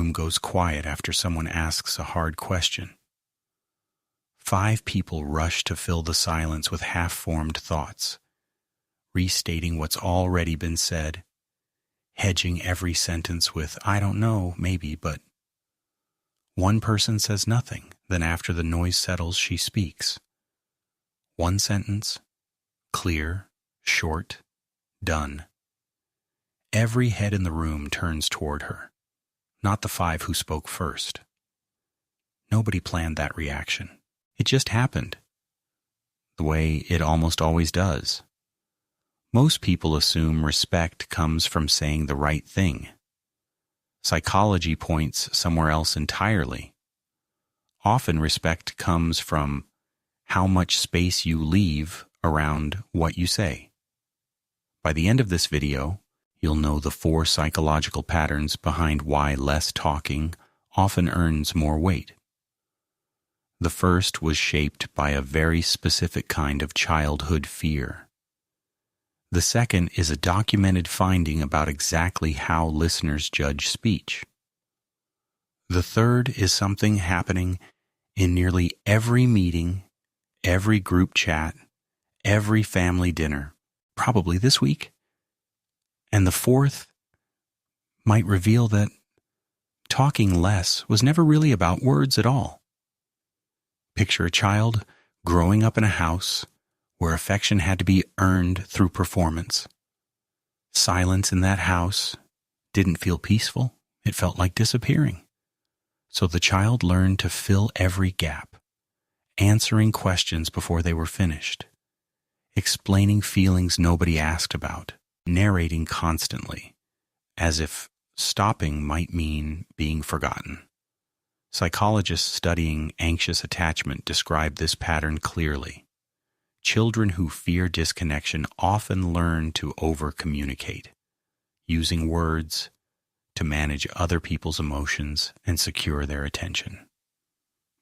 room goes quiet after someone asks a hard question. 5 people rush to fill the silence with half-formed thoughts, restating what's already been said, hedging every sentence with, "I don't know, maybe, but..." One person says nothing, then after the noise settles, she speaks. One sentence, clear, short, done. Every head in the room turns toward her, not the 5 who spoke first. Nobody planned that reaction. It just happened, the way it almost always does. Most people assume respect comes from saying the right thing. Psychology points somewhere else entirely. Often respect comes from how much space you leave around what you say. By the end of this video, you'll know the 4 psychological patterns behind why less talking often earns more weight. The first was shaped by a very specific kind of childhood fear. The second is a documented finding about exactly how listeners judge speech. The third is something happening in nearly every meeting, every group chat, every family dinner, probably this week. And the fourth might reveal that talking less was never really about words at all. Picture a child growing up in a house where affection had to be earned through performance. Silence in that house didn't feel peaceful. It felt like disappearing. So the child learned to fill every gap, answering questions before they were finished, explaining feelings nobody asked about, narrating constantly, as if stopping might mean being forgotten. Psychologists studying anxious attachment describe this pattern clearly. Children who fear disconnection often learn to over-communicate, using words to manage other people's emotions and secure their attention.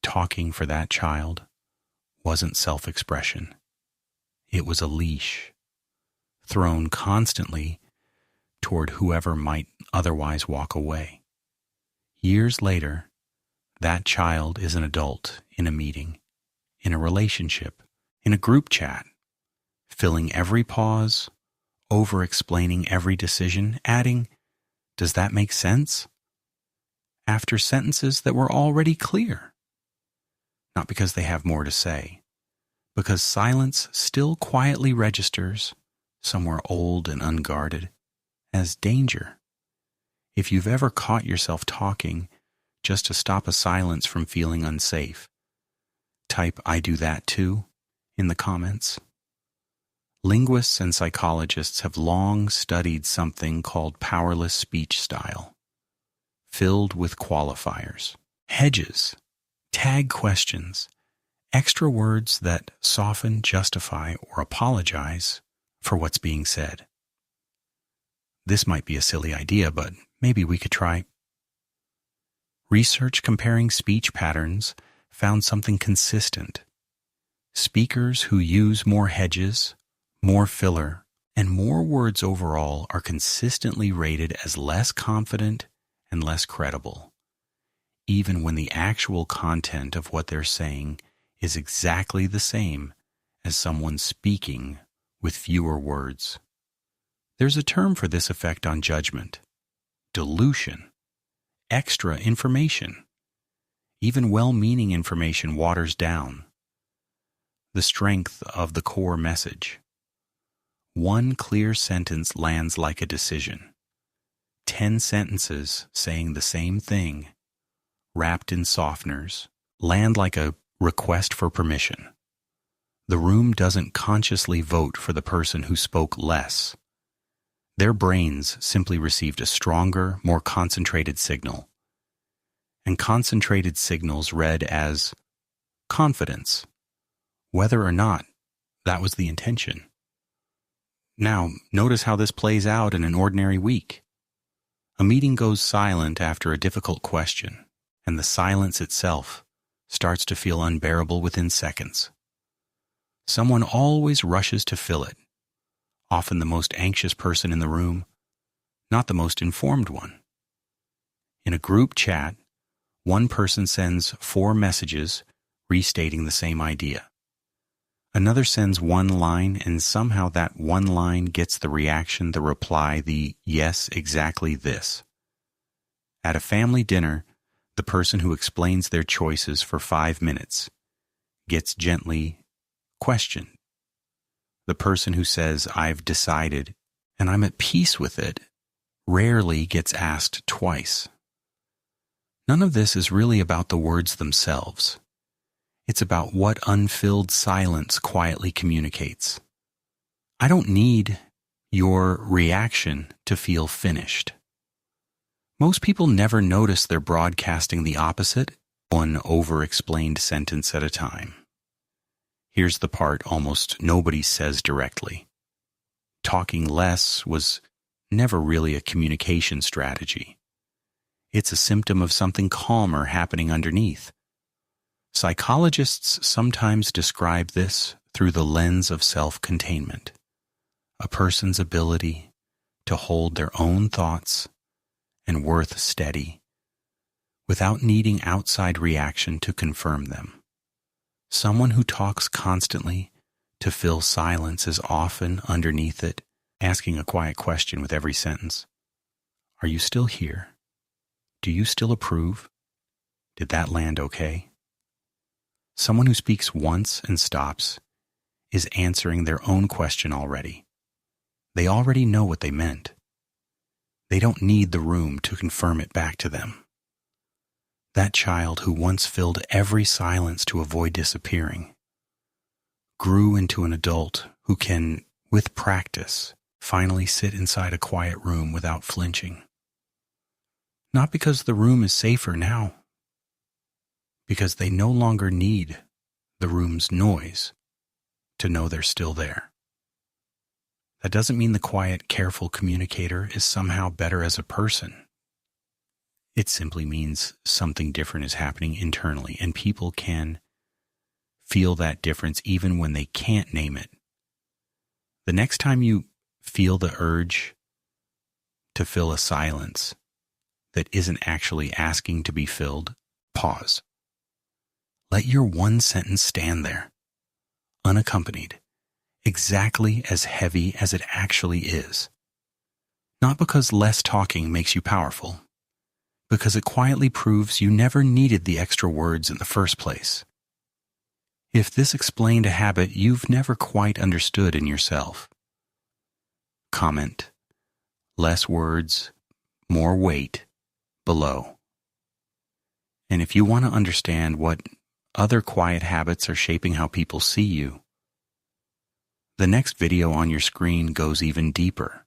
Talking for that child wasn't self-expression. It was a leash, thrown constantly toward whoever might otherwise walk away. Years later, that child is an adult in a meeting, in a relationship, in a group chat, filling every pause, over-explaining every decision, adding, "Does that make sense?" after sentences that were already clear. Not because they have more to say, because silence still quietly registers, somewhere old and unguarded, as danger. If you've ever caught yourself talking just to stop a silence from feeling unsafe, type "I do that too" in the comments. Linguists and psychologists have long studied something called powerless speech style, filled with qualifiers, hedges, tag questions, extra words that soften, justify, or apologize for what's being said. This might be a silly idea, but maybe we could try. Research comparing speech patterns found something consistent. Speakers who use more hedges, more filler, and more words overall are consistently rated as less confident and less credible, even when the actual content of what they're saying is exactly the same as someone speaking with fewer words. There's a term for this effect on judgment: dilution, extra information. Even well-meaning information waters down the strength of the core message. One clear sentence lands like a decision. 10 sentences saying the same thing, wrapped in softeners, land like a request for permission. The room doesn't consciously vote for the person who spoke less. Their brains simply received a stronger, more concentrated signal. And concentrated signals read as confidence, whether or not that was the intention. Now, notice how this plays out in an ordinary week. A meeting goes silent after a difficult question, and the silence itself starts to feel unbearable within seconds. Someone always rushes to fill it, often the most anxious person in the room, not the most informed one. In a group chat, one person sends 4 messages restating the same idea. Another sends one line, and somehow that one line gets the reaction, the reply, the "yes, exactly this." At a family dinner, the person who explains their choices for 5 minutes gets gently questioned. The person who says, "I've decided and I'm at peace with it," rarely gets asked twice. None of this is really about the words themselves. It's about what unfilled silence quietly communicates. I don't need your reaction to feel finished. Most people never notice they're broadcasting the opposite, one over-explained sentence at a time. Here's the part almost nobody says directly. Talking less was never really a communication strategy. It's a symptom of something calmer happening underneath. Psychologists sometimes describe this through the lens of self-containment, a person's ability to hold their own thoughts and worth steady without needing outside reaction to confirm them. Someone who talks constantly to fill silence is often underneath it, asking a quiet question with every sentence. Are you still here? Do you still approve? Did that land okay? Someone who speaks once and stops is answering their own question already. They already know what they meant. They don't need the room to confirm it back to them. That child who once filled every silence to avoid disappearing grew into an adult who can, with practice, finally sit inside a quiet room without flinching. Not because the room is safer now, because they no longer need the room's noise to know they're still there. That doesn't mean the quiet, careful communicator is somehow better as a person. It simply means something different is happening internally, and people can feel that difference even when they can't name it. The next time you feel the urge to fill a silence that isn't actually asking to be filled, pause. Let your one sentence stand there, unaccompanied, exactly as heavy as it actually is. Not because less talking makes you powerful, because it quietly proves you never needed the extra words in the first place. If this explained a habit you've never quite understood in yourself. Comment, less words, more weight, below. And if you want to understand what other quiet habits are shaping how people see you, the next video on your screen goes even deeper.